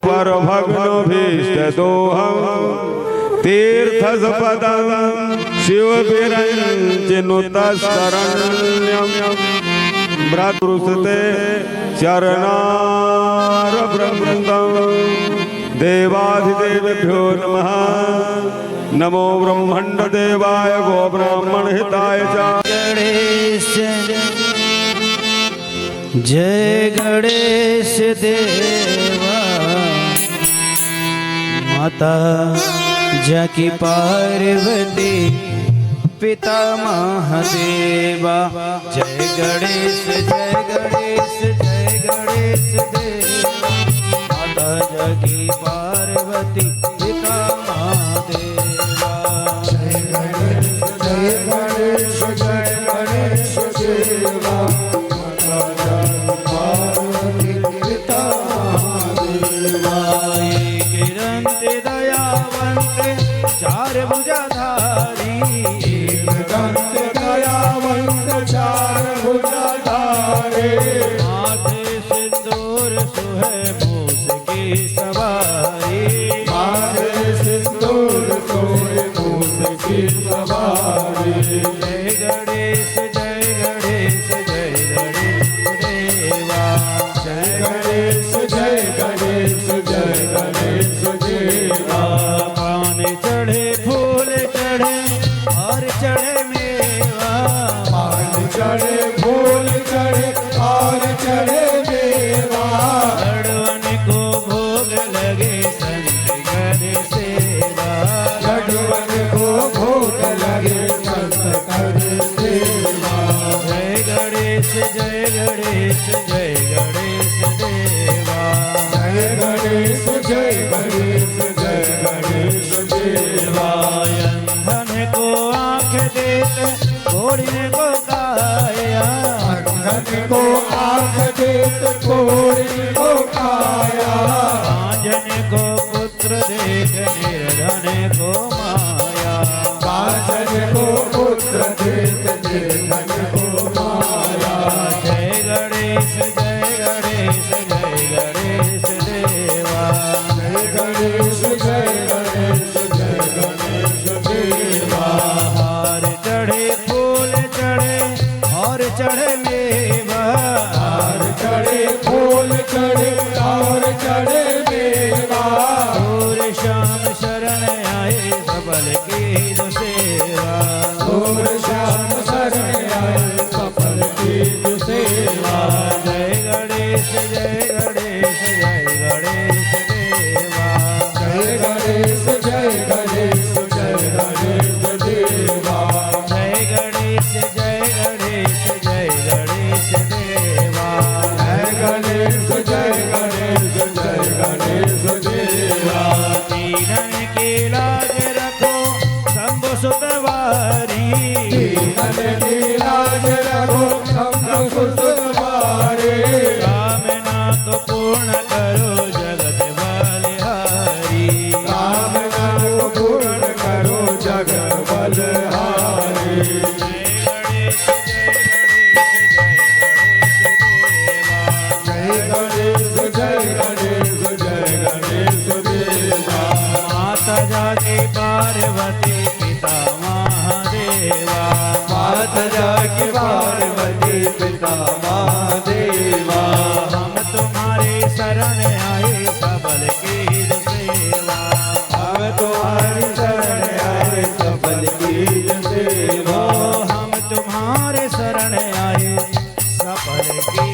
पर भग्न भीष्ट दोहम तीर्थ पदम शिव विरंचिनुतस्तरण्यम भ्रातृसते चरणार वृंदम देवाधिदेवेभ्यो नमः। नमो ब्रह्मण्ड देवाय गो ब्राह्मण हिताय च। गणेश जय गणेश देवा माता जाकी पार्वती पिता महादेवा। जय गणेश जय गणेश जय गणेश देवा माता जाकी पार्वती पिता महादेवा। जय गणेश जय गणेश जय गणेश देवा माता जाकी पार्वती पिता महादेवा। गिरंते दयावंते चार भुजाधारी दंत दयावंत चार भुजाधारे माथे सिंदूर सुहे मूस की सवारी। माथे सिंदूर सोए मूस की सवारी। जय गणेश जय गणेश जय गणेश देवा। जय गणेश जय गणेश जय गणेश देवा। पान चढ़े फूल चढ़े और चढ़े मेवा। पान चढ़े फूल चढ़े और चढ़े मेवा। लड़वन को भोग लगे संत कर सेवा। लड्डुअन को भोग लगे संत कर सेवा। जय गणेश जय गणेश जय गणेश देवा। जय गणेश जय गणेश जय गणेश देवा। अंधन को आँख देते घोड़े को काया। अंधन को आँख देत कोढ़ी को काया। आंजन को पुत्र देख निर्धन को माया। बाजन को पुत्र देत निर्धन को माया। जय गणेश जय गणेश जय गणेश देवा। जय गणेश जय गणेश जय गणेश देवा। हार चढ़े फूल चढ़े और चढ़े मेवा। हार चढ़े फूल चढ़े और चढ़े मेवा। और शाम शरण आए सबल की जो सेवा। और श्याम शरण आए सफल की जो सेवा। जय गणेश जय गणेश जय गणेश देवा। जय गणेश जय गणेश जय गणेश देवा। जय गणेश जय गणेश जय गणेश देवा। जय गणेश जय गणेश जय गणेश देवा। दीनन की लाज रखो शंभु सुतवारी। दीनन की लाज रखो शंभु सुतवारे। कामना को पूर्ण करो जगत बलिहारी। कामना को पूर्ण करो जगत बलहारी। जय गणेश जय गणेश जय गणेश देवा। जय गणेश जय गणेश जय गणेश देवा। माता जाके पार्वती पिता महादेवा। माता जाके पार्वती पिता महादेवा। हम तुम्हारे शरण आए सबल की जो सेवा। हम तुम्हारी शरण आए सफल की सेवा। हम तुम्हारे शरण आए सफल की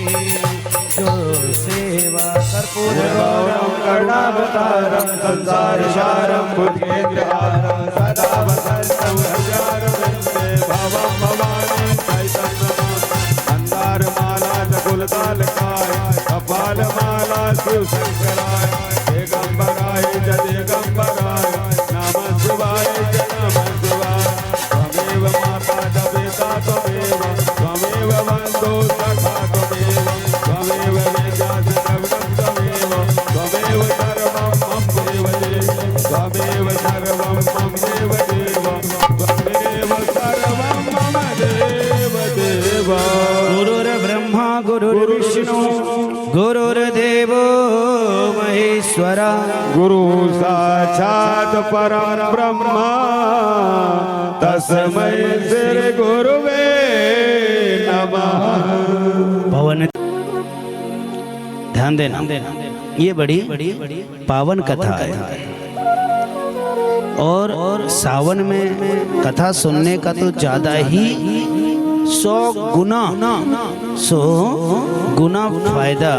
जो सेवा। कर्पूर गौरम करुणावतारम संसार सारम भुजगेन्द्रहारम सदा वसंतम हृदयारविंदे भवं भवानी चैतन्यनाथ। मंदार माला जगुलतालकाय कपाल माला शिव शंकराय। दिगंबराय च दिगंबराय नमः शिवाय च नमः शिवाय। त्वमेव माता च पिता त्वमेव त्वमेव बन्धो सखा त्वमेव त्वमेव विद्या च द्रविणं त्वमेव त्वमेव सर्वं मम देव देव त्वमेव सर्वं मम देव देव त्वमेव सर्वं मम देव देव। गुरुर्ब्रह्मा गुरुर्विष्णु गुरुर्देवो महेश्वरः। गुरु साक्षात परम ब्रह्म तस्मै श्री गुरुवे नमः। भवन ध्यान देना, ये बड़ी पावन कथा है और सावन में कथा सुनने का तो ज्यादा ही 100 गुना फायदा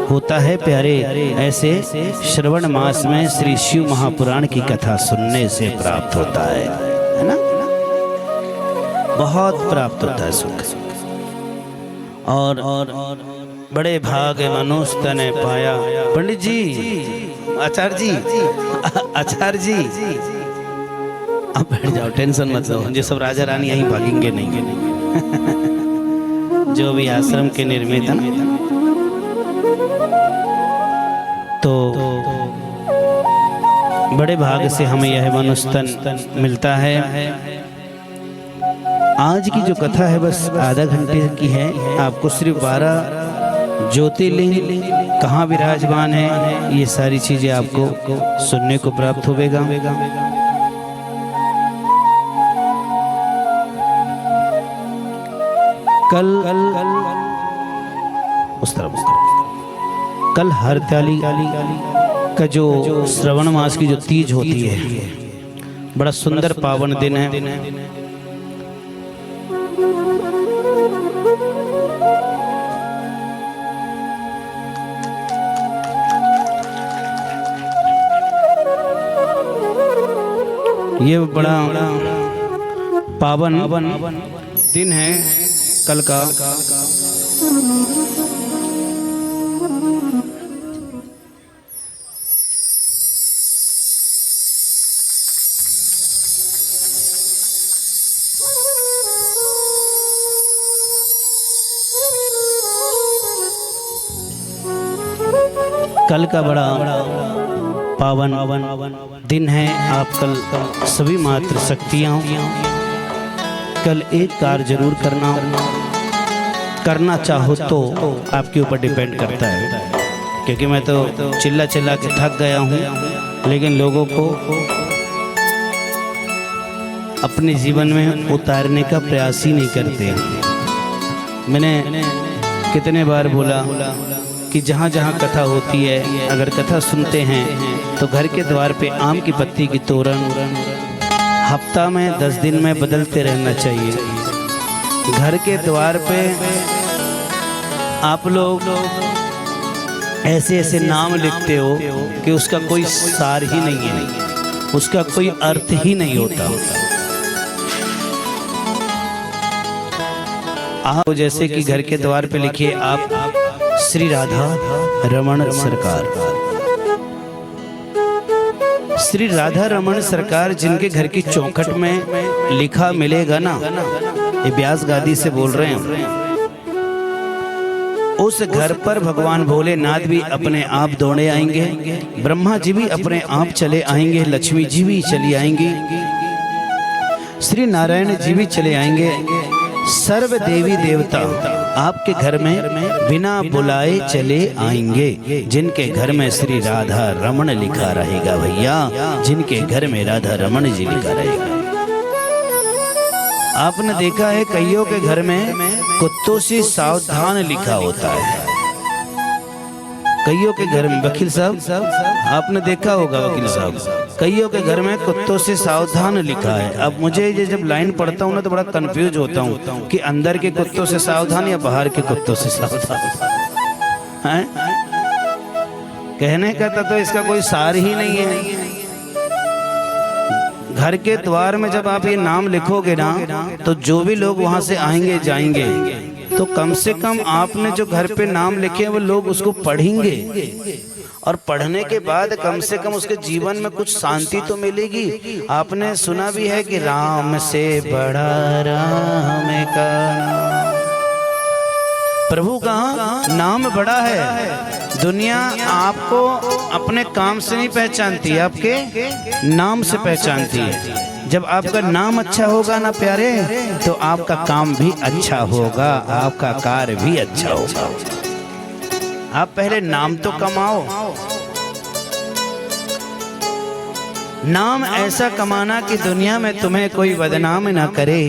होता है प्यारे। ऐसे श्रवण मास में श्री शिव महापुराण की कथा सुनने से प्राप्त होता है ना, बहुत प्राप्त होता है सुख। और बड़े भाग मनुष्य तने पाया। पंडित जी, आचार्य जी, आचार्य जी, अब बैठ जाओ, टेंशन मत लो। जो सब राजा रानी यहीं भागेंगे नहीं जो भी आश्रम के निर्मित है ना, तो बड़े भाग से हमें यह मनुष्य तन मिलता है। आज की जो कथा है बस आधा घंटे की है। आपको सिर्फ 12 ज्योतिर्लिंग कहाँ विराजमान है ये सारी चीजें आपको सुनने को प्राप्त होगा। कल कल हरताली का जो श्रवण मास की जो तीज होती है, बड़ा सुंदर पावन दिन है। ये बड़ा पावन दिन है कल का। कल का बड़ा पावन दिन है। आप कल सभी मात्र शक्तियां कल एक कार्य जरूर करना चाहो तो आपके ऊपर डिपेंड करता है, क्योंकि मैं तो चिल्ला चिल्ला के थक गया हूँ, लेकिन लोगों को अपने जीवन में उतारने का प्रयास ही नहीं करते। मैंने कितने बार बोला कि जहाँ जहाँ कथा होती है, अगर कथा सुनते हैं तो घर के द्वार पे आम की पत्ती की तोरण हफ्ता में 10 दिन में बदलते रहना चाहिए। घर के द्वार पे आप लोग ऐसे ऐसे नाम लिखते हो कि उसका कोई सार ही नहीं है, उसका कोई अर्थ ही नहीं होता। आप जैसे कि घर के द्वार पे लिखिए आप श्री राधा रमण सरकार। श्री राधा रमण सरकार जिनके घर की चौखट में लिखा मिलेगा ना, ये व्यास गादी से बोल रहे हैं, उस घर पर भगवान भोलेनाथ भी अपने आप दौड़े आएंगे, ब्रह्मा जी भी अपने आप चले आएंगे, लक्ष्मी जी भी चली आएंगी, श्री नारायण जी भी चले आएंगे। सर्व देवी देवता आपके घर में बिना बुलाए चले आएंगे। जिनके घर में श्री राधा रमण लिखा रहेगा भैया, जिनके घर में राधा रमण जी लिखा रहेगा। आपने देखा है कईयों के घर में कुत्तों से सावधान लिखा होता है। कईयों के घर में, वकील साहब आपने देखा होगा, वकील साहब कईयों के घर में कुत्तों से सावधान लिखा है। अब मुझे ये जब लाइन पढ़ता हूँ ना तो बड़ा कंफ्यूज होता हूँ कि अंदर के कुत्तों से सावधान या बाहर के कुत्तों से सावधान है। कहने का तो इसका कोई सार ही नहीं है। घर के द्वार में जब आप ये नाम लिखोगे ना, तो जो भी लोग वहां से आएंगे जाएंगे, तो कम से कम आपने जो घर पे नाम लिखे वो लोग उसको पढ़ेंगे, और पढ़ने के बाद कम से कम उसके जीवन में कुछ शांति तो मिलेगी। आपने सुना भी है कि राम से बड़ा राम का नाम, प्रभु का नाम बड़ा है। दुनिया आपको अपने काम से नहीं पहचानती, आपके नाम से पहचानती है। जब आपका नाम अच्छा होगा ना प्यारे, तो आपका काम भी अच्छा होगा, आपका कार्य भी अच्छा होगा। आप पहले नाम तो कमाओ, नाम ऐसा कमाना कि दुनिया में तुम्हें कोई बदनाम न करे,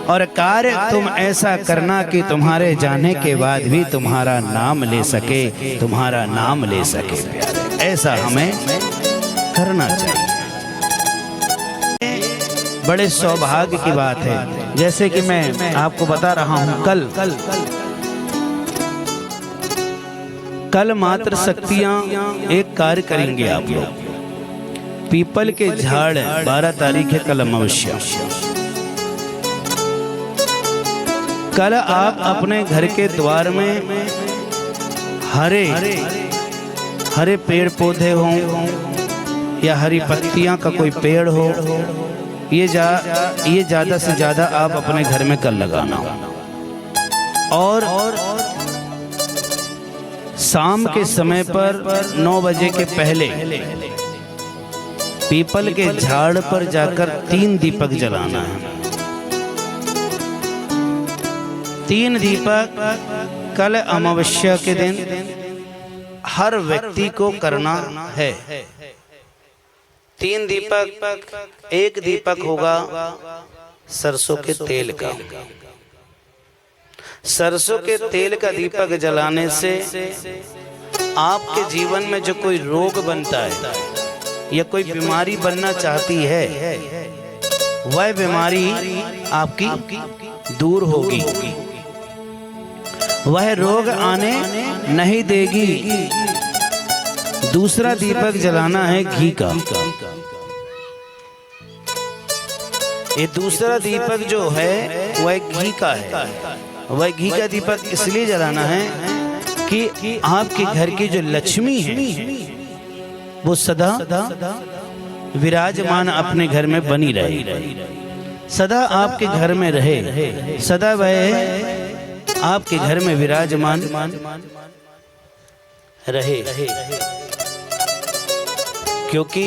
और कार्य तुम ऐसा करना कि तुम्हारे जाने के बाद भी तुम्हारा नाम ले सके, तुम्हारा नाम ले सके। ऐसा हमें करना चाहिए। बड़े सौभाग्य की बात है, जैसे कि मैं आपको बता रहा हूं, कल मात्र शक्तियां एक कार्य करेंगे आप लोग। पीपल के झाड़ 12 तारीख है कल अमावस्या। कल आप अपने घर के द्वार में हरे पेड़ पौधे हों या हरी पत्तियां का कोई पेड़ हो, ये ज्यादा से ज्यादा आप अपने घर में कल लगाना। और शाम के समय पर 9 बजे के पहले पीपल के झाड़ पर जाकर 3 दीपक जलाना है। 3 दीपक कल अमावस्या के दिन हर व्यक्ति को करना है। 3 दीपक, एक दीपक होगा सरसों के तेल का। सरसों के तेल का दीपक जलाने से आपके जीवन में जो कोई रोग बनता है या कोई बीमारी बनना चाहती है, वह बीमारी आपकी दूर होगी, वह रोग आने नहीं देगी। दूसरा दीपक जलाना है घी का। ये दूसरा दीपक जो है वह घी का है। वह घी का दीपक इसलिए जलाना है कि आपके घर की जो लक्ष्मी है वो सदा विराजमान अपने घर में बनी रहे, सदा आपके घर में रहे, सदा वह आपके घर में विराजमान रहे। क्योंकि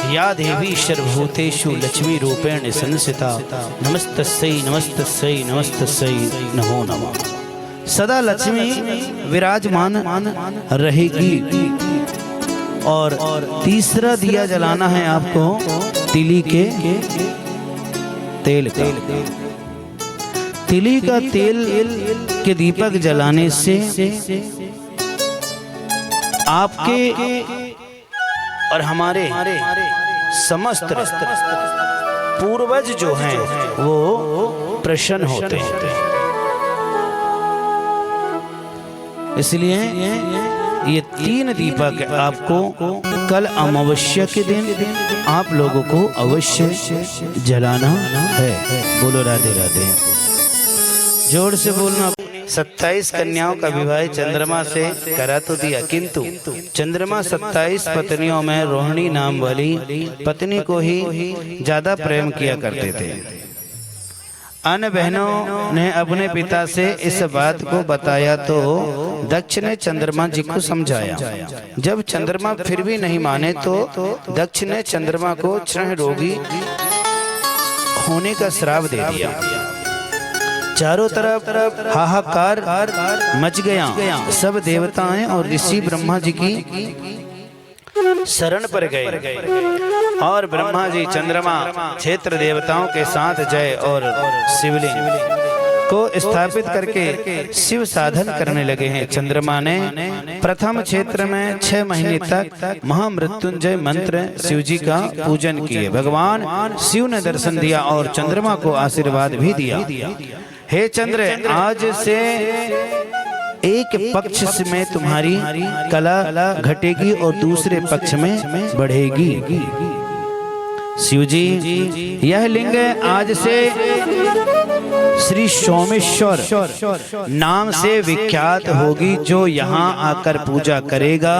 या देवी सर्वभूतेषु लक्ष्मी रूपेण संस्थिता नमस्तस्यै नमस्तस्यै नमस्तस्यै नमो नमः। सदा लक्ष्मी विराजमान रहेगी। और तीसरा दिया जलाना है आपको तिली के तेल का। तिली का तेल के दीपक जलाने से आपके और हमारे समस्त पूर्वज जो हैं वो प्रसन्न होते हैं। इसलिए ये 3 दीपक आपको कल अमावस्या के दिन आप लोगों को अवश्य जलाना है। बोलो राधे राधे। जोर से बोलना। 27 कन्याओं का विवाह चंद्रमा से करा तो दिया, किंतु चंद्रमा 27 पत्नियों में रोहिणी नाम वाली पत्नी को ही ज्यादा प्रेम किया करते थे। अन्य बहनों ने अपने पिता से इस बात को बताया तो दक्ष ने चंद्रमा जी को समझाया। जब चंद्रमा फिर भी नहीं माने तो दक्ष ने चंद्रमा को क्षण रोगी होने का श्राप दे दिया। चारों तरफ हाहाकार मच गया। सब देवताएं और ऋषि ब्रह्मा जी की शरण पर गए और ब्रह्मा जी चंद्रमा क्षेत्र देवताओं के साथ जय और शिवलिंग को स्थापित करके शिव साधन करने लगे हैं। चंद्रमा ने प्रथम क्षेत्र में 6 महीने तक महामृत्युंजय मंत्र शिव जी का पूजन किए। भगवान शिव ने दर्शन दिया और चंद्रमा को आशीर्वाद भी दिया। हे चंद्र, आज से एक पक्ष में तुम्हारी कला घटेगी और दूसरे पक्ष में बढ़ेगी। शिव जी, यह लिंग आज से श्री सोमेश्वर नाम से विख्यात होगी। जो यहाँ आकर पूजा करेगा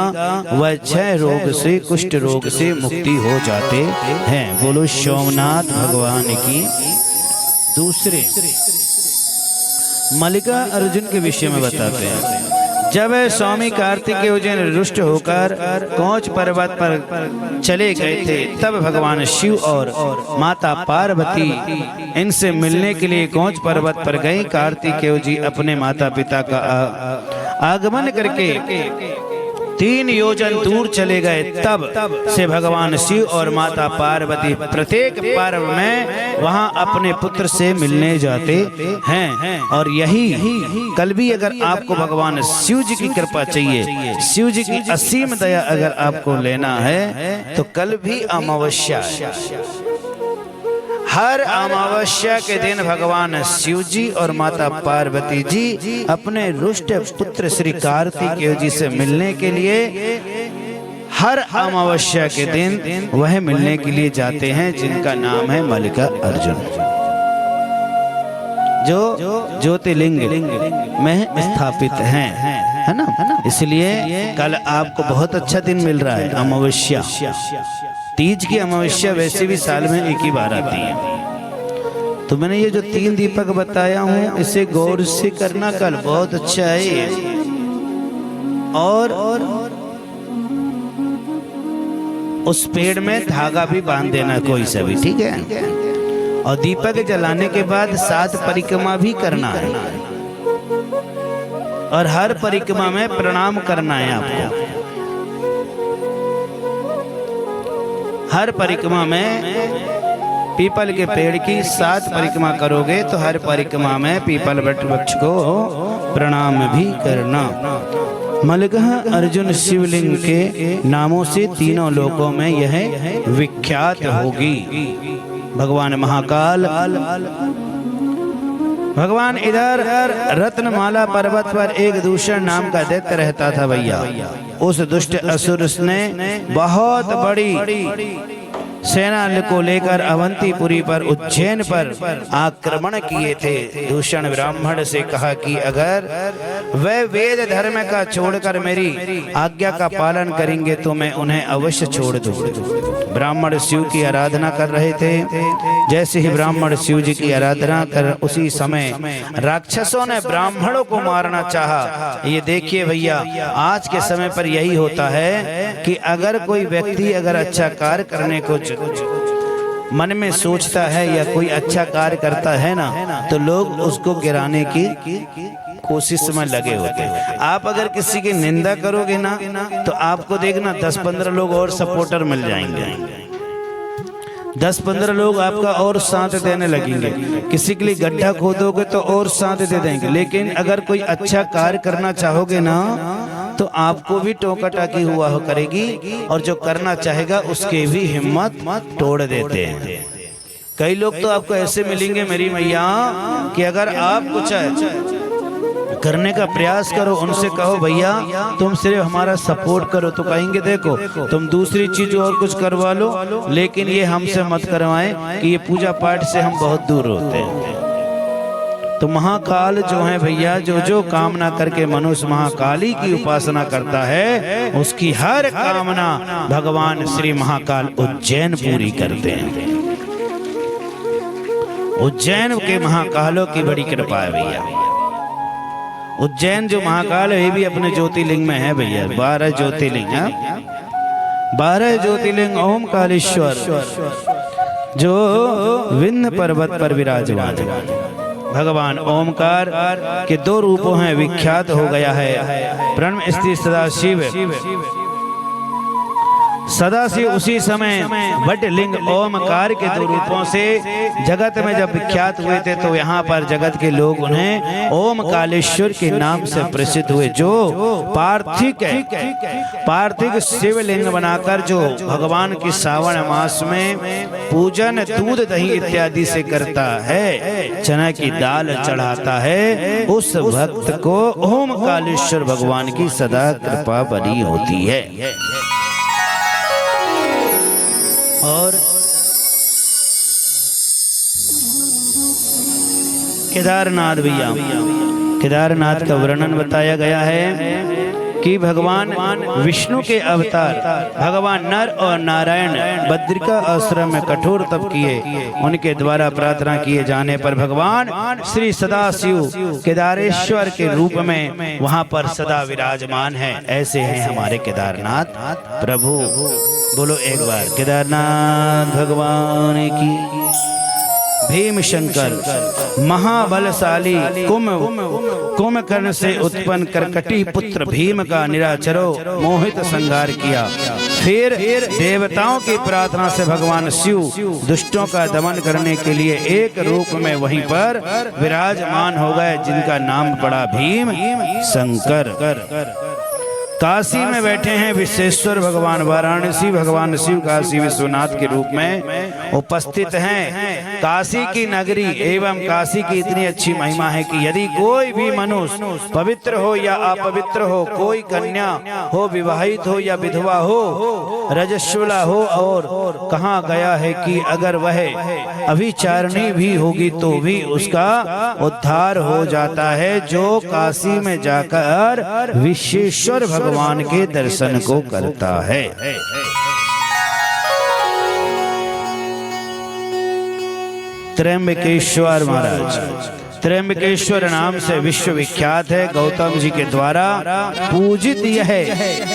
वह 6 रोग से, कुष्ठ रोग से मुक्ति हो जाते हैं। बोलो सोमनाथ भगवान की। दूसरे मल्लिका अर्जुन के विषय में बताते हैं। जब स्वामी कार्तिकेय जी रुष्ट होकर कौच पर्वत पर चले गए थे, तब भगवान शिव और माता पार्वती इनसे मिलने के लिए कौच पर्वत पर गए। कार्तिकेय जी अपने माता पिता का आगमन करके 3 योजन दूर चले गए, तब से भगवान शिव और माता पार्वती प्रत्येक पर्व में वहां अपने पुत्र से मिलने जाते हैं। और यही कल भी अगर आपको भगवान शिव जी की कृपा चाहिए, शिव जी की असीम दया अगर आपको लेना है, तो कल भी अमावस्या है। हर अमावस्या के दिन भगवान शिव जी और माता पार्वती जी अपने रुष्ट पुत्र श्री कार्तिकेय जी से मिलने के लिए हर अमावस्या के दिन वह मिलने के लिए जाते हैं, जिनका नाम है मल्लिकार्जुन, जो ज्योतिर्लिंग में स्थापित हैं, है ना। इसलिए कल आपको बहुत अच्छा दिन मिल रहा है, अमावस्या। तीज की अमावस्या वैसे भी साल में एक ही बार आती है। तो मैंने ये जो 3 दीपक बताया हूँ, इसे गौर से करना, कल बहुत अच्छा है। और उस पेड़ में धागा भी बांध देना कोई सा भी, ठीक है। और दीपक जलाने के बाद 7 परिक्रमा भी करना है, और हर परिक्रमा में प्रणाम करना है आपको। हर परिक्रमा में पीपल के पेड़ की 7 परिक्रमा करोगे तो हर परिक्रमा में पीपल वृक्ष को प्रणाम भी करना। मल्लिकार्जुन शिवलिंग के नामों से तीनों लोकों में यह विख्यात होगी। भगवान महाकाल, भगवान इधर रत्नमाला पर्वत पर एक दूषण नाम का दैत्य रहता था भैया। उस दुष्ट असुर ने बहुत बड़ी सेना को लेकर अवंतीपुरी पर, उज्जैन पर आक्रमण किए थे। दूषण ब्राह्मण से कहा कि अगर वे वेद धर्म का छोड़कर मेरी आज्ञा का पालन करेंगे तो मैं उन्हें अवश्य छोड़ दूंगा। ब्राह्मण शिव की आराधना कर रहे थे। जैसे ही ब्राह्मण शिव जी की आराधना कर उसी समय राक्षसों ने ब्राह्मणों को मारना चाहा। ये देखिए भैया, आज के समय पर यही होता है कि अगर कोई व्यक्ति अगर अच्छा कार्य करने को मन में सोचता है या कोई अच्छा कार्य करता है ना, तो लोग उसको गिराने की कोशिश में लगे होते हैं। आप अगर किसी की निंदा करोगे ना, तो आपको देखना 10-15 लोग और सपोर्टर मिल जाएंगे। 10-15 लोग आपका और साथ देने लगेंगे। किसी के लिए गड्ढा खोदोगे तो और साथ दे देंगे। लेकिन अगर कोई अच्छा कार्य करना चाहोगे ना, तो आपको भी टोका टाकी हुआ हो करेगी, और जो करना चाहेगा उसके भी हिम्मत तोड़ देते हैं। कई लोग तो आपको ऐसे मिलेंगे मेरी मैया कि अगर आप कुछ करने का प्रयास करो, उनसे कहो भैया तुम सिर्फ हमारा सपोर्ट करो, तो कहेंगे देखो तुम दूसरी चीज और कुछ करवा लो, लेकिन ये हमसे मत करवाएं कि ये पूजा पाठ से हम बहुत दूर होते हैं। तो महाकाल जो है भैया, जो कामना करके मनुष्य महाकाली की उपासना करता है, उसकी हर कामना भगवान श्री महाकाल उज्जैन पूरी करते हैं। उज्जैन के महाकालों की बड़ी कृपा है भैया। उज्जैन जो महाकाल है, ये भी अपने ज्योतिर्लिंग में है भैया। 12 ज्योतिर्लिंग है। 12 ज्योतिर्लिंग ओमकारेश्वर जो विंध्य पर्वत पर विराजमान है। भगवान ओमकार के 2 रूपों हैं, विख्यात हो गया है। ब्रह्म स्थित सदाशिव उसी समय वटलिंग ओमकार के 2 रूपों से जगत में जब विख्यात हुए थे, तो यहाँ पर जगत के लोग उन्हें ओमकालेश्वर के नाम से प्रसिद्ध हुए। जो पार्थिव शिवलिंग बनाकर जो भगवान की श्रावण मास में पूजन दूध दही इत्यादि से करता है, चना की दाल चढ़ाता है, उस भक्त को ओमकालेश्वर भगवान की सदा कृपा बनी होती है। और केदारनाथ भैया, केदारनाथ का वर्णन बताया गया है कि भगवान विष्णु के अवतार भगवान नर और नारायण बद्रिका आश्रम में कठोर तप किए। उनके द्वारा प्रार्थना किए जाने पर भगवान श्री सदाशिव केदारेश्वर के रूप में वहां पर सदा विराजमान है। ऐसे हैं हमारे केदारनाथ प्रभु। बोलो एक बार केदारनाथ भगवान की। भीम शंकर महाबलशाली कुंभकर्ण से उत्पन्न करकटी पुत्र भीम का निराचरो मोहित संहार किया। फिर देवताओं की प्रार्थना से भगवान शिव दुष्टों का दमन करने के लिए एक रूप में वहीं पर विराजमान हो गए, जिनका नाम पड़ा भीम शंकर। काशी में बैठे हैं विश्वेश्वर भगवान, वाराणसी भगवान शिव काशी विश्वनाथ के रूप में उपस्थित हैं। काशी की नगरी एवं काशी की इतनी अच्छी महिमा है कि यदि कोई भी मनुष्य पवित्र हो या अपवित्र हो, कोई कन्या हो, विवाहित हो या विधवा हो, रजस्वला हो, और कहा गया है कि अगर वह अभिचारिणी भी होगी तो भी उसका उद्धार हो जाता है, जो काशी में जाकर विश्वेश्वर भगवान के दर्शन को करता है। त्र्यंबकेश्वर महाराज त्र्यंबकेश्वर नाम से विश्व विख्यात है। गौतम जी के द्वारा पूजित यह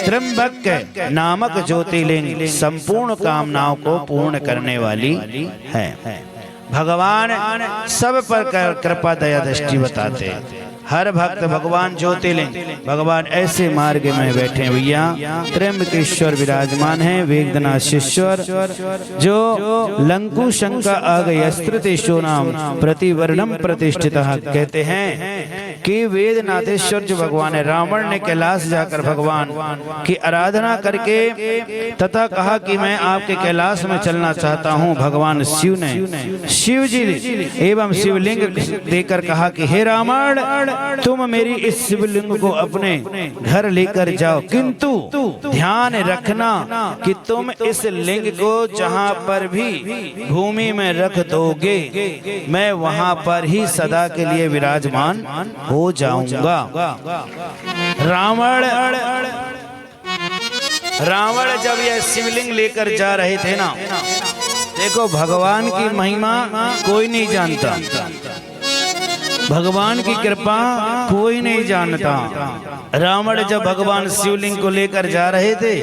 त्र्यंबक नामक ज्योतिर्लिंग संपूर्ण कामनाओं को पूर्ण करने वाली है। भगवान सब पर कृपा दया दृष्टि बताते हैं। हर भक्त भगवान ज्योतिर्लिंग, भगवान ऐसे मार्ग में बैठे भैया। त्र्यंबकेश्वर विराजमान है, वेदनाथेश्वर जो लंकु शंका आ गई अस्त्रतेशो नाम प्रतिवर्णम प्रतिष्ठितः। कहते हैं कि वेदनाथेश्वर जो भगवान है, रावण ने कैलाश जाकर भगवान की आराधना करके तथा कहा कि मैं आपके कैलाश में चलना चाहता हूँ। भगवान शिव ने शिव जी एवं शिवलिंग देकर कहा कि हे रावण, तुम मेरी इस शिवलिंग को अपने घर लेकर जाओ, किंतु ध्यान रखना कि तुम इस लिंग को जहाँ पर भी भूमि में रख दोगे, मैं वहाँ पर ही सदा के लिए विराजमान हो जाऊंगा। रावण जब यह शिवलिंग लेकर जा रहे थे ना, देखो भगवान की महिमा कोई नहीं जानता, भगवान की कृपा कोई नहीं जानता। रावण जब भगवान शिवलिंग को लेकर जा रहे थे,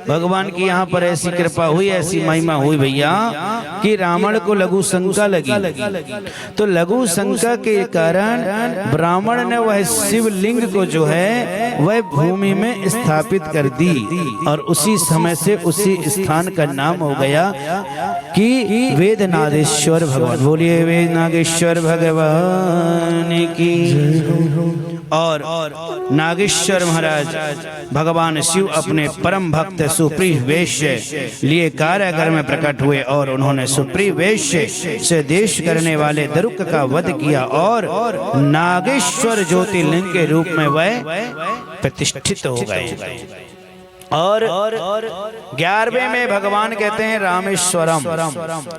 भगवान की यहाँ पर ऐसी कृपा हुई, ऐसी महिमा हुई भैया कि रावण को लघु शंका लगी। तो लघु शंका के कारण ब्राह्मण ने वह शिवलिंग को जो है वह भूमि में स्थापित कर दी, और उसी समय से उसी स्थान का नाम हो गया कि वेदनाथेश्वर भगवान। बोलिए वेदनाथेश्वर भगवान की। और नागेश्वर महाराज भगवान शिव अपने परम भक्त सुप्रीम वैश्य लिए कारागार में प्रकट हुए, और उन्होंने सुप्रीम वैश्य से देश करने वाले दरुक का वध किया, और नागेश्वर ज्योतिर्लिंग के रूप में वह प्रतिष्ठित हो गए। और 11वें में भगवान कहते हैं रामेश्वरम,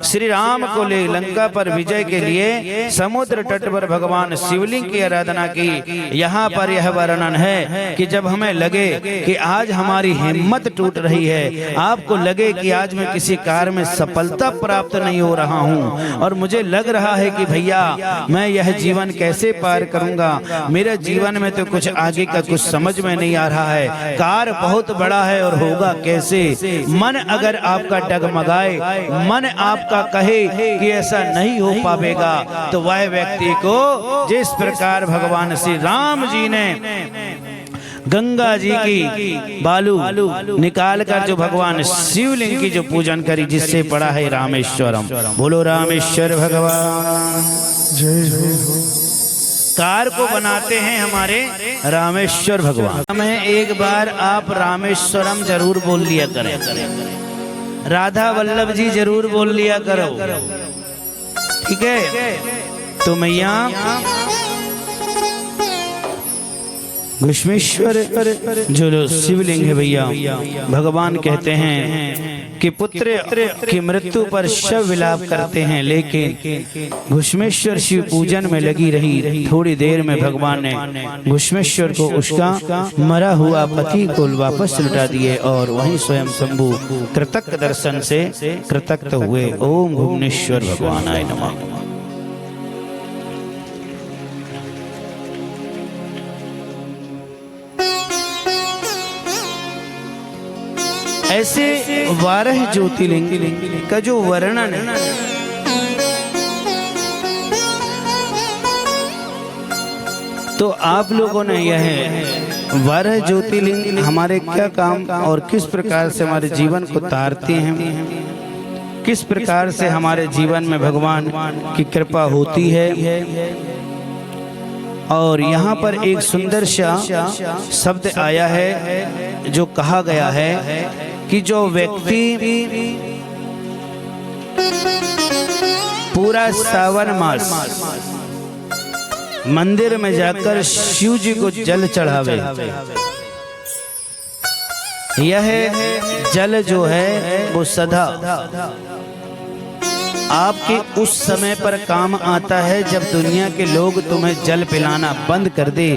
श्री राम को ले लंका पर विजय के लिए समुद्र तट पर भगवान शिवलिंग की आराधना की। यहाँ पर यह वर्णन है कि जब हमें लगे कि आज हमारी हिम्मत टूट रही है, आपको लगे कि आज मैं किसी कार्य में सफलता प्राप्त नहीं हो रहा हूँ, और मुझे लग रहा है कि भैया मैं यह जीवन कैसे पार करूंगा, मेरे जीवन में तो कुछ आगे का कुछ समझ में नहीं आ रहा है, कार्य बहुत बड़ा है और होगा कैसे। मन अगर आपका डगमगाए, मन आपका कहे कि ऐसा नहीं हो पाएगा, तो वह व्यक्ति को जिस प्रकार भगवान श्री राम जी ने गंगा जी की बालू निकाल कर जो भगवान शिवलिंग की जो पूजन करी, जिससे पड़ा है रामेश्वरम। बोलो रामेश्वर भगवान जय हो। कार को बनाते हैं हमारे रामेश्वर भगवान। हमें एक बार आप रामेश्वरम जरूर बोल लिया करें, राधा वल्लभ जी जरूर बोल लिया करो, ठीक है। तो मैया घुश्मेश्वर जो शिवलिंग है भैया, भगवान कहते हैं कि पुत्र की मृत्यु पर शव विलाप करते हैं, लेकिन घुश्मेश्वर शिव पूजन में लगी रही। थोड़ी देर में भगवान ने घुश्मेश्वर को उसका मरा हुआ पति को वापस लौटा दिए, और वहीं स्वयं शंभु कृतक दर्शन से कृतक्त हुए। ओम घुश्मेश्वर भगवानाय नमः। ऐसे 12 ज्योतिर्लिंग का जो वर्णन है, तो आप लोगों ने यह 12 ज्योतिर्लिंग हमारे क्या काम और किस प्रकार से हमारे जीवन को तारते हैं, किस प्रकार से हमारे जीवन में भगवान की कृपा होती है। और यहाँ पर एक सुंदर सा शब्द आया है जो कहा गया है कि जो व्यक्ति पूरा सावन मास मंदिर में जाकर शिव जी को जल चढ़ावे, यह जल जो है वो सदा आपके उस समय पर काम आता है जब दुनिया के लोग तुम्हें जल पिलाना बंद कर दे,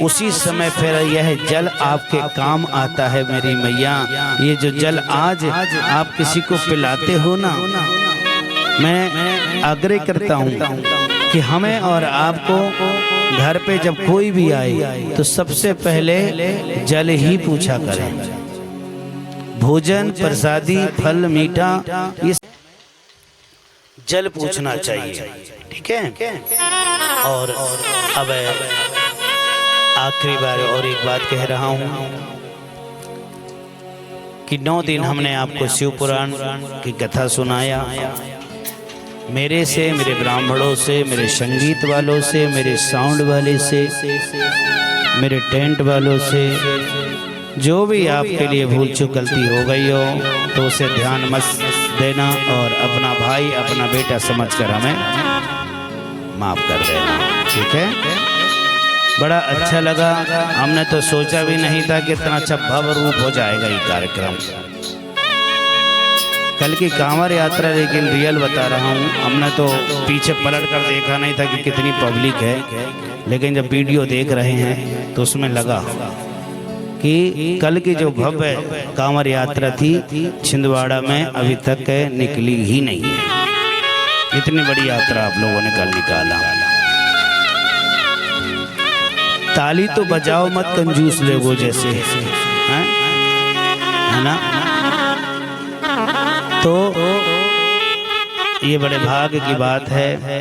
उसी समय फिर यह जल आपके काम आता है। मेरी मैया, ये जो जल आज आप किसी को पिलाते हो ना, मैं आग्रह करता हूँ कि हमें और आपको घर पे जब कोई भी आए तो सबसे पहले जल ही पूछा करें। भोजन, प्रसादी, फल, मीठा, ये जल पूछना चाहिए, ठीक है। और अब आखिरी बार और एक बात कह रहा हूँ कि 9 दिन हमने आपको शिव पुराण की कथा सुनाया। मेरे से, मेरे ब्राह्मणों से, मेरे संगीत वालों से, मेरे साउंड वाले से, मेरे टेंट वालों से, जो भी आपके लिए भूल चूक गलती हो गई हो तो उसे ध्यान मत देना और अपना भाई, अपना बेटा समझकर हमें माफ कर देना, ठीक है। बड़ा अच्छा लगा, हमने तो सोचा भी नहीं था कि इतना अच्छा भव्य रूप हो जाएगा ये कार्यक्रम। कल की कांवड़ यात्रा लेकिन रियल बता रहा हूँ, हमने तो पीछे पलट कर देखा नहीं था कि कितनी पब्लिक है, लेकिन जब वीडियो देख रहे हैं तो उसमें लगा कि कल की जो भव्य कांवड़ यात्रा थी छिंदवाड़ा में अभी तक निकली ही नहीं है। इतनी बड़ी यात्रा आप लोगों ने कल निकाला। ताली तो बजाओ मत कंजूस लोगों जैसे, है ना। तो ये बड़े भाग्य की बात है,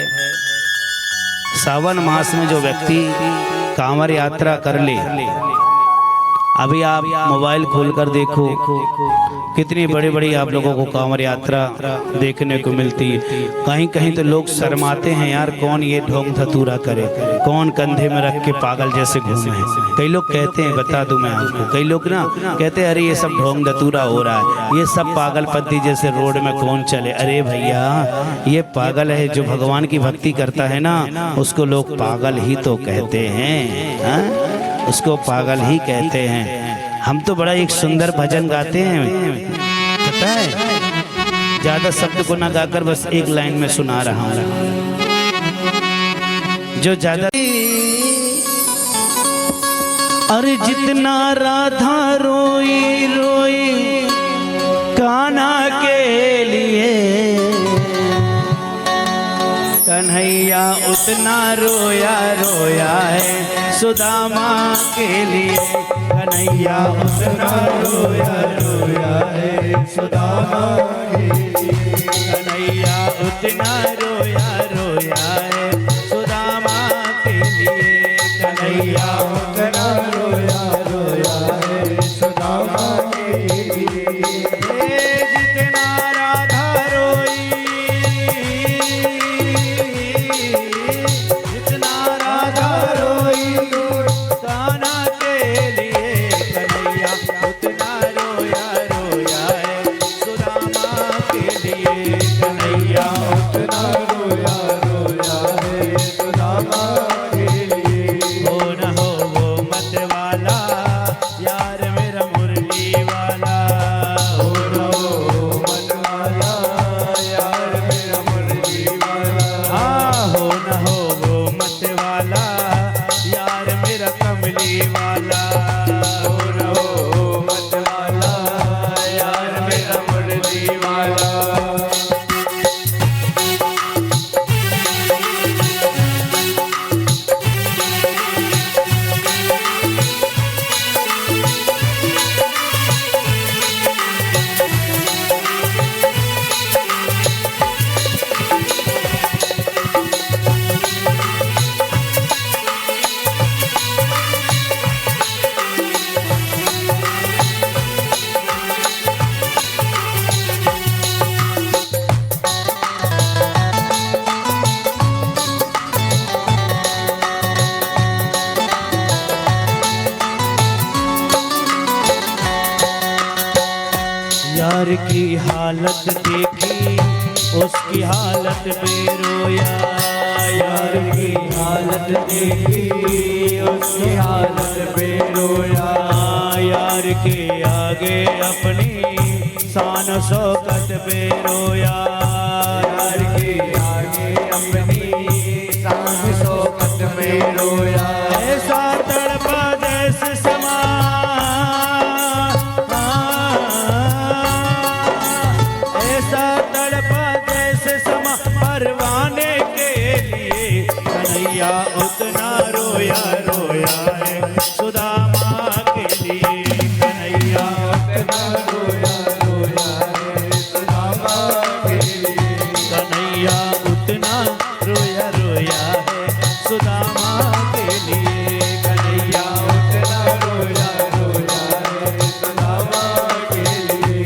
सावन मास में जो व्यक्ति कांवड़ यात्रा कर ले, अभी आप मोबाइल खोलकर देखो कितनी बड़ी बड़ी आप लोगों को कांवड़ यात्रा देखने को मिलती है। कहीं कहीं तो लोग शर्माते हैं, यार कौन ये ढोंग धतूरा करे, कौन कंधे में रख के पागल जैसे घूमे। कई लोग कहते हैं, बता दूं मैं आपको, कई लोग ना कहते हैं अरे ये सब ढोंग धतूरा हो रहा है, ये सब पागलपंती जैसे रोड में कौन चले। अरे भैया, ये पागल है जो भगवान की भक्ति करता है ना, उसको लोग पागल ही तो कहते हैं, उसको पागल ही कहते हैं। हम तो बड़ा एक सुंदर भजन गाते हैं, पता है, ज्यादा शब्द को ना गाकर बस एक लाइन में सुना रहा हूँ। जो ज्यादा अरे जितना राधा रोई रोई कान्हा के लिए, कन्हैया उतना रोया रोया है सुदामा के लिए। कन्हैया उतना रोया रोया है सुदामा के लिए। कन्हैया उतना रोया रोया है सुदामा के लिए। कन्हैया उतना रोया रोया है सुदामा के लिए। जितना राधा रोई, जितना राधा रोई कान्हा के लिए, कन्हैया उतना रोया रोया है सुदामा के यार की हालत देखी उसकी हालत में रोया, यार की हालत देखी उसकी हालत में रोया, यार के आगे अपनी शान शौकत पे रोया, यार के आगे अपनी शान शौकत में रोया। ऐसा तड़पा जैसे समा, ऐसा तड़पा जैसे समा परवाने के लिए, कन्हैया उतना रोया रोया है सुदामा के लिए, कन्हैया उतना रोया रोया है सुदामा के लिए, कन्हैया उतना रोया रोया है सुदामा के लिए, कन्हैया उतना रोया रोया है सुदामा के लिए।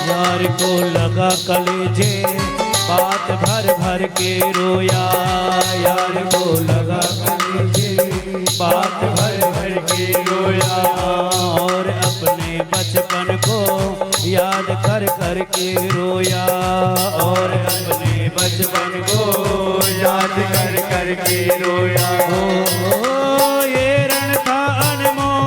यार को लगा कलेजे बात भर भर के रोया, यार को लगा कलेजे बात भर भर के रोया, और अपने बचपन को याद कर कर के रोया, और अपने बचपन को याद कर कर के रोया। ओ ये रण था अनमोल,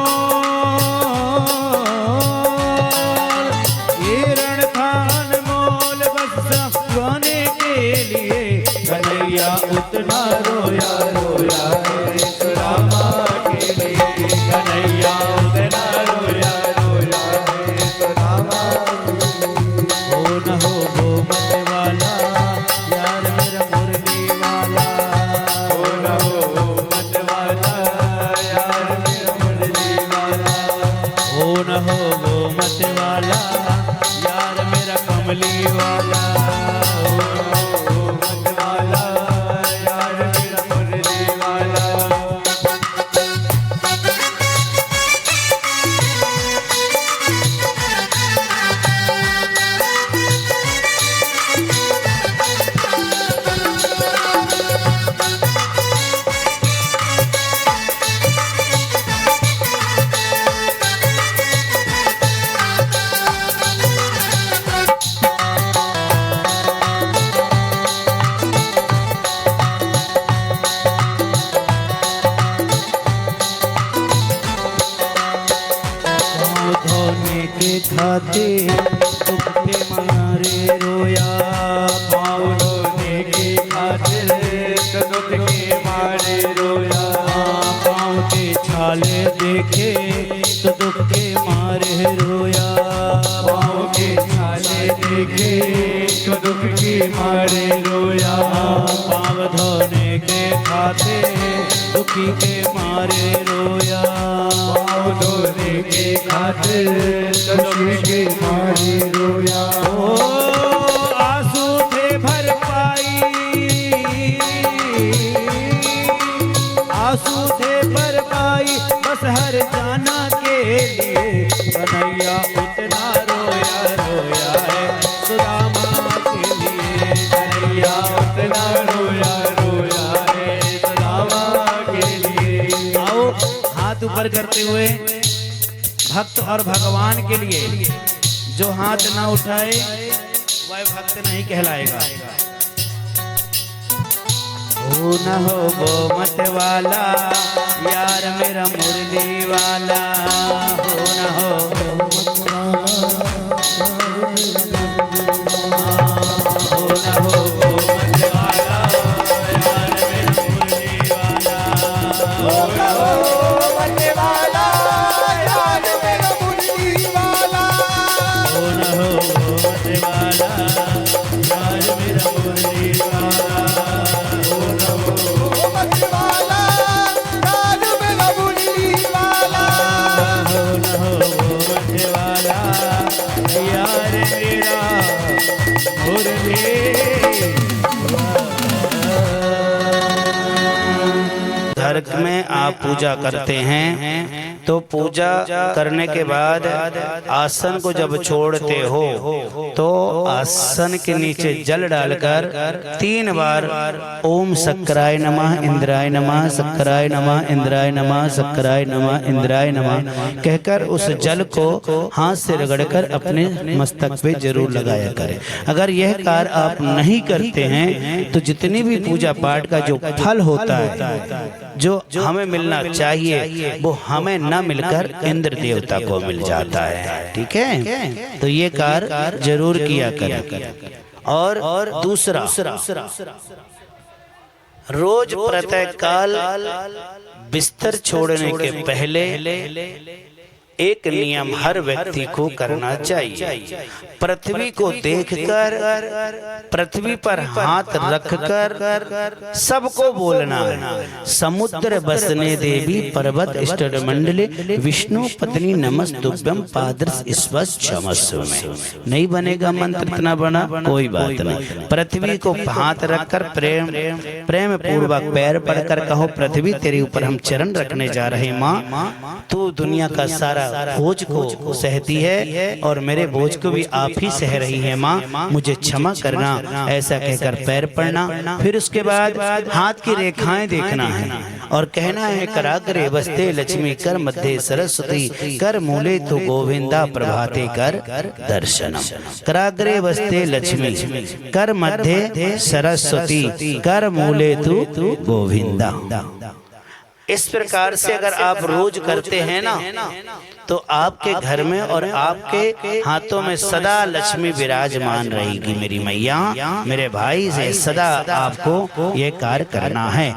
ये रण था अनमोल बस समझाने के लिए, कन्हैया उतना रोया रोया है सुदामा के लिए, कन्हैया उतना रोया रोया है सुदामा के लिए। हो न हो वो मत वाला यार मेरा मुरली वाला, हो न हो मत वाला यार मेरा मुरली वाला, हो न हो वो मत वाला यार मेरा कमली वाला, हो न हो मत वाला यार मेरा मुरली वाला। पाँव धोने के खाते दुख के मारे रोया, पाँव धोने की खातिर दुख के मारे रोया, पाँव के छाले देखे तो दुख के मारे रोया, पाँव के छाले देखे तो दुख के मारे रोया, पाँव धोने के खाते दुखी के मारे रोया, पाँव धोने के खातिर तो दुख के मारे रोया। ओ आंसू थे भर पाई, आंसू थे भर पाई बस हर जाना के लिए, कन्हैया उतना रोया रोया है सुदामा के लिए, कन्हैया उतना रोया रोया है सुदामा के लिए। आओ हाथ ऊपर करते हुए भक्त और भगवान के लिए जो हाथ ना उठाए वह भक्त नहीं कहलाएगा। हो न हो वो मत वाला यार मेरा मुरली वाला, हो न हो वो मत वाला, हो न हो वो मत वाला मुरली घर में आप पूजा करते हैं तो पूजा करने के बाद आसन को जब छोड़ते हो तो आसन के नीचे जल डालकर 3 बार ओम शक्राय नमः इंद्राय नमः शक्राय नमः इंद्राय नमः शक्राय नमः इंद्राय नमः कहकर उस जल को हाथ से रगड़कर अपने मस्तक पे जरूर लगाया करें। अगर यह कार्य आप नहीं करते हैं तो जितनी भी पूजा पाठ का जो फल होता है, जो हमें मिलना चाहिए, वो हमें न मिलकर इंद्र देवता को मिल जाता है। ठीक है, तो ये कार्य जरूर किया करें। और दूसरा, रोज प्रातः काल बिस्तर छोड़ने के पहले एक नियम हर व्यक्ति को करना चाहिए। पृथ्वी को देखकर, पृथ्वी पर हाथ रखकर सबको बोलना है, समुद्र बसने देवी पर्वत इष्ट मंडले विष्णु पत्नी नमस्तुभ्यम पादर्श ईश्वर क्षमस्व में। नहीं बनेगा मंत्र इतना बना, कोई बात नहीं। पृथ्वी को हाथ रखकर प्रेम पूर्वक पैर पड़कर कहो, पृथ्वी तेरे ऊपर हम चरण रखने जा रहे माँ, तू दुनिया का सारा बोझ को सहती है और मेरे बोझ को भी आप ही सह रही है माँ, मुझे क्षमा करना। ऐसा कहकर पैर पड़ना। फिर उसके बाद हाथ की रेखाएं देखना है और कहना है, कराग्रे बसते लक्ष्मी कर मध्य सरस्वती कर मूले तो गोविंदा प्रभाते कर दर्शनम। कराग्रे बसते लक्ष्मी कर मध्य सरस्वती कर मूले तो गोविंदा। इस प्रकार से अगर आप रोज करते हैं ना, तो आपके घर में और आपके हाथों में सदा लक्ष्मी विराजमान रहेगी। मेरी मैया, मेरे भाई से सदा आपको ये कार्य करना है।